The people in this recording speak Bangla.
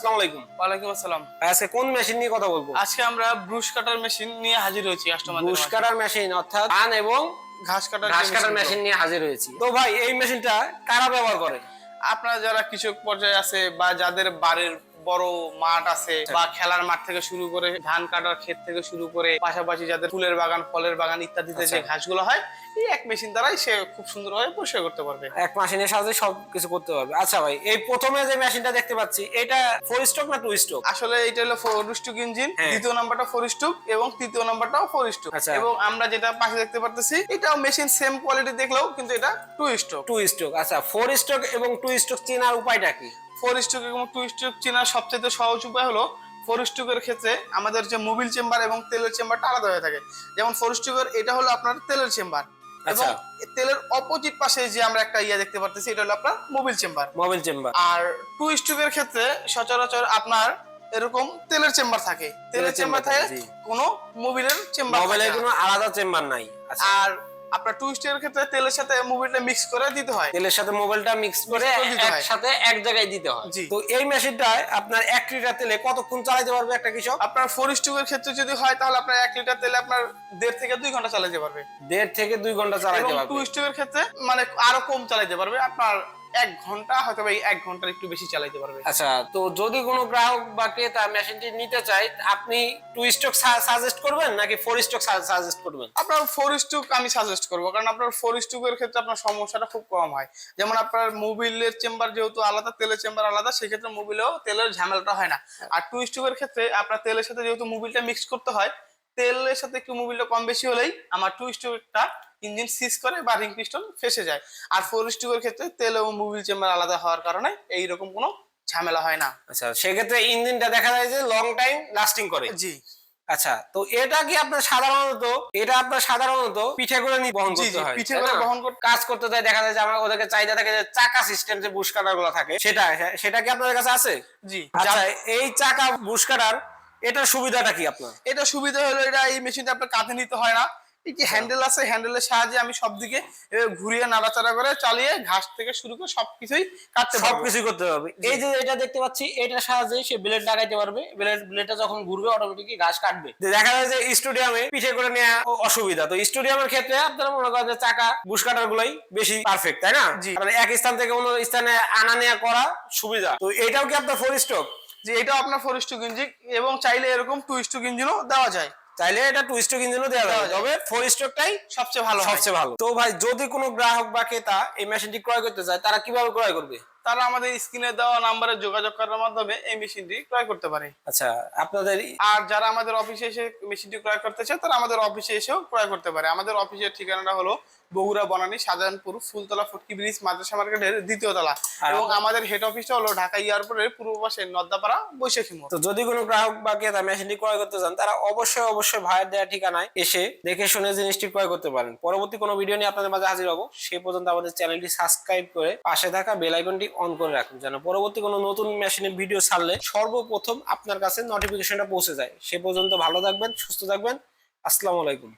আসসালামু আলাইকুম। ওয়ালাইকুম আসসালাম। আজকে কোন মেশিন নিয়ে কথা বলবো? আজকে আমরা ব্রুশ কাটার মেশিন নিয়ে হাজির হয়েছি কাস্টমারদের ব্রুশ মাঝে। কাটার মেশিন অর্থাৎ ধান এবং ঘাস কাটার ঘাস কাটার মেশিন নিয়ে হাজির হয়েছি। তো ভাই এই মেশিনটা কারা ব্যবহার করে? আপনারা যারা কৃষক পর্যায়ে আছে বা যাদের বাড়ির বড় মাঠ আছে বা খেলার মাঠ থেকে শুরু করে ধান কাটার ক্ষেত থেকে শুরু করে পাশাপাশি যাদের ফুলের বাগান ফলের বাগান ইত্যাদিতে যে ঘাসগুলো হয় এই এক মেশিন দ্বারাই সে খুব সুন্দরভাবে পরিষ্কার করতে পারবে। এক মেশিনের সাহায্যে সবকিছু করতে পারবে। আচ্ছা ভাই, এই প্রথমে যে মেশিনটা দেখতে পাচ্ছি এটা 4 স্ট্রোক না 2 স্ট্রোক? আসলে এটা হলো 4 স্ট্রোক ইঞ্জিন, দ্বিতীয় নাম্বারটা 4 স্ট্রোক এবং তৃতীয় নাম্বারটাও 4 স্ট্রোক। এবং আমরা যেটা পাশে দেখতে পারতেছি এটাও মেশিন সেম কোয়ালিটি দেখলেও কিন্তু এটা 2 স্ট্রোক। 2 স্ট্রোক। আচ্ছা, 4 স্ট্রোক এবং 2 স্ট্রোক চেনার উপায়টা কি? 4 স্ট্রোক এবং 2 স্ট্রোক চেনার সবচেয়ে সহজ উপায় হলো 4 স্ট্রোকের ক্ষেত্রে আমাদের যে মোবিল চেম্বার এবং তেলের চেম্বারটা আলাদা হয়ে থাকে। যেমন 4 স্ট্রোকের এটা হলো আপনার তেলের চেম্বার এবং তেলের অপোজিট পাশে যে আমরা একটা দেখতে পারতেছি এটা হলো আপনার মোবিল চেম্বার। Mobil chamber. আর 2 স্ট্রোকের ক্ষেত্রে সচরাচর আপনার এরকম তেলের চেম্বার থাকে, তেলের চেম্বার থাকে, কোনো মোবিলের চেম্বার মোবিলের কোনো আলাদা চেম্বার নাই। আর আপনার 2 স্ট্রোকের ক্ষেত্রে তেলের সাথে মোবিলটা মিক্স করে দিতে হয়, তেলের সাথে মোবিলটা মিক্স করে একসাথে এক জায়গায় দিতে হয়। তো এই মেশিনটায় আপনার 1 লিটার তেলে কতক্ষণ চালাতে পারবে একটা কৃষক? আপনার 4 স্ট্রোকের ক্ষেত্রে যদি হয় তাহলে আপনার 1 লিটার তেলে আপনার 1.5 থেকে 2 ঘন্টা চালাতে পারবে। 1.5 থেকে 2 ঘন্টা চালাতে পারবে। এবং 2 স্ট্রোকের ক্ষেত্রে মানে আরো কম চালাতে পারবে, আপনার 1 ঘন্টা হয়তো বা 1 ঘন্টার একটু বেশি চালাতে পারবে। আচ্ছা, তো যদি কোনো গ্রাহক বা ক্রেতা মেশিনটি নিতে চায় আপনি 2 স্ট্রোক সাজেস্ট করবেন নাকি 4 স্ট্রোক সাজেস্ট করবেন? আপনার 4 স্ট্রোক আমি সাজেস্ট করব, কারণ আপনার 4 স্ট্রোকের ক্ষেত্রে আপনার সমস্যাটা খুব কম হয়। যেমন আপনার মোবিলের চেম্বার যেহেতু আলাদা, তেলের চেম্বার আলাদা, সেক্ষেত্রে মোবিলেও তেলের ঝামেলাটা হয় না। আর 2 স্ট্রোকের ক্ষেত্রে আপনার তেলের সাথে যেহেতু মোবিলটা মিক্স করতে হয়, তেলের সাথে একটু মোবিলটা কম বেশি হলেই আমার 2 স্ট্রোকটা ইঞ্জিন সিজ করে বা রিং পিস্টন ফেসে যায়। আর 4 স্ট্রোকের ক্ষেত্রে তেল এবং মোবিল চেম্বার আলাদা হওয়ার কারণে এইরকম কোনো ঝামেলা হয় না। আচ্ছা, সেক্ষেত্রে ইঞ্জিনটা দেখা যায় যে লং টাইম লাস্টিং করে। জি। আচ্ছা, তো এটা কি আপনার সাধারণত পিঠে করে নিয়ে বহন করতে হয়? পিঠে করে বহন করতে কাজ করতে যায়, দেখা যায় যে আমরা ওদেরকে চাহিদা থাকে যে চাকা সিস্টেম যে বুশ কাটার গুলো থাকে সেটা কি আপনাদের কাছে আছে? জি। আচ্ছা, এই চাকা বুশ কাটার এটার সুবিধাটা কি আপনার? এটা সুবিধা হলো এটা এই মেশিনটা আপনার কাঁধে নিতে হয় না। এই যে হ্যান্ডেল আছে, হ্যান্ডেলের সাহায্যে আমি সব দিকে ঘুরিয়ে নাড়াচাড়া করে চালিয়ে ঘাস থেকে শুরু করে সবকিছুই কাটতে পারবো, সবকিছু করতে পারবে। এই যে এটা দেখতে পাচ্ছি এটার সাহায্যে সে ব্লেড লাগাইতে পারবে, ব্লেডটা যখন ঘুরবে অটোমেটিকই ঘাস কাটবে। দেখা যায় যে স্টেডিয়ামে পিঠে করে নেওয়া অসুবিধা, তো স্টেডিয়ামের ক্ষেত্রে আপনারা মনে করেন যে চাকা বুশ কাটার গুলাই বেশি পারফেক্ট, তাই না? মানে এক স্থান থেকে অন্য স্থানে আনা নেওয়া করা সুবিধা। তো এটাও কি আপনার 4 স্ট্রোক? যে এটাও আপনার 4 স্ট্রোক ইঞ্জিন এবং চাইলে এরকম 2 স্ট্রোক ইঞ্জিনও দেওয়া যায়। চাইলে এটা 2 স্ট্রোক ইঞ্জিনও দেওয়া যাবে, তবে 4 স্ট্রোকটাই সবচেয়ে ভালো। তো ভাই, যদি কোনো গ্রাহক বা ক্রেতা এই মেশিনটি ক্রয় করতে চায় তারা কিভাবে ক্রয় করবে? তারা আমাদের স্ক্রিনে দেওয়া নম্বরে যোগাযোগ করার মাধ্যমে এই মেশিনটি ক্রয় করতে পারে। আচ্ছা, আপনাদের আর যারা আমাদের অফিসে এসে মেশিনটি ক্রয় করতে চায় তারা আমাদের অফিসে এসেও ক্রয় করতে পারে। আমাদের অফিসের ঠিকানাটা হলো বগুড়া বনানী শাহজাহানপুর ফুলতলা ফটকি ব্রিজ মাদ্রাসা মার্কেটের 2য় তলা এবং আমাদের হেড অফিসটা হলো ঢাকা এয়ারপোর্টের পূর্ব পাশে নদ্দাপাড়া বৈশাখী মোড়। তো যদি কোনো গ্রাহক বা ক্রেতা মেশিনটি ক্রয় করতে চান তারা অবশ্যই ভাইয়ের দেওয়া ঠিকানায় এসে দেখে শুনে জিনিসটি ক্রয় করতে পারেন। পরবর্তী কোনো ভিডিও নিয়ে আপনাদের মাঝে হাজির হব। সেই পর্যন্ত আমাদের চ্যানেলটি সাবস্ক্রাইব করে পাশে থাকা বেল আইকনটি অন করে রাখুন, যেন পরবর্তী কোনো নতুন মেশিনের ভিডিও ছাড়লে সর্বপ্রথম আপনার কাছে নোটিফিকেশনটা পৌঁছে যায়। সে পর্যন্ত ভালো থাকবেন, সুস্থ থাকবেন। আসসালামু আলাইকুম।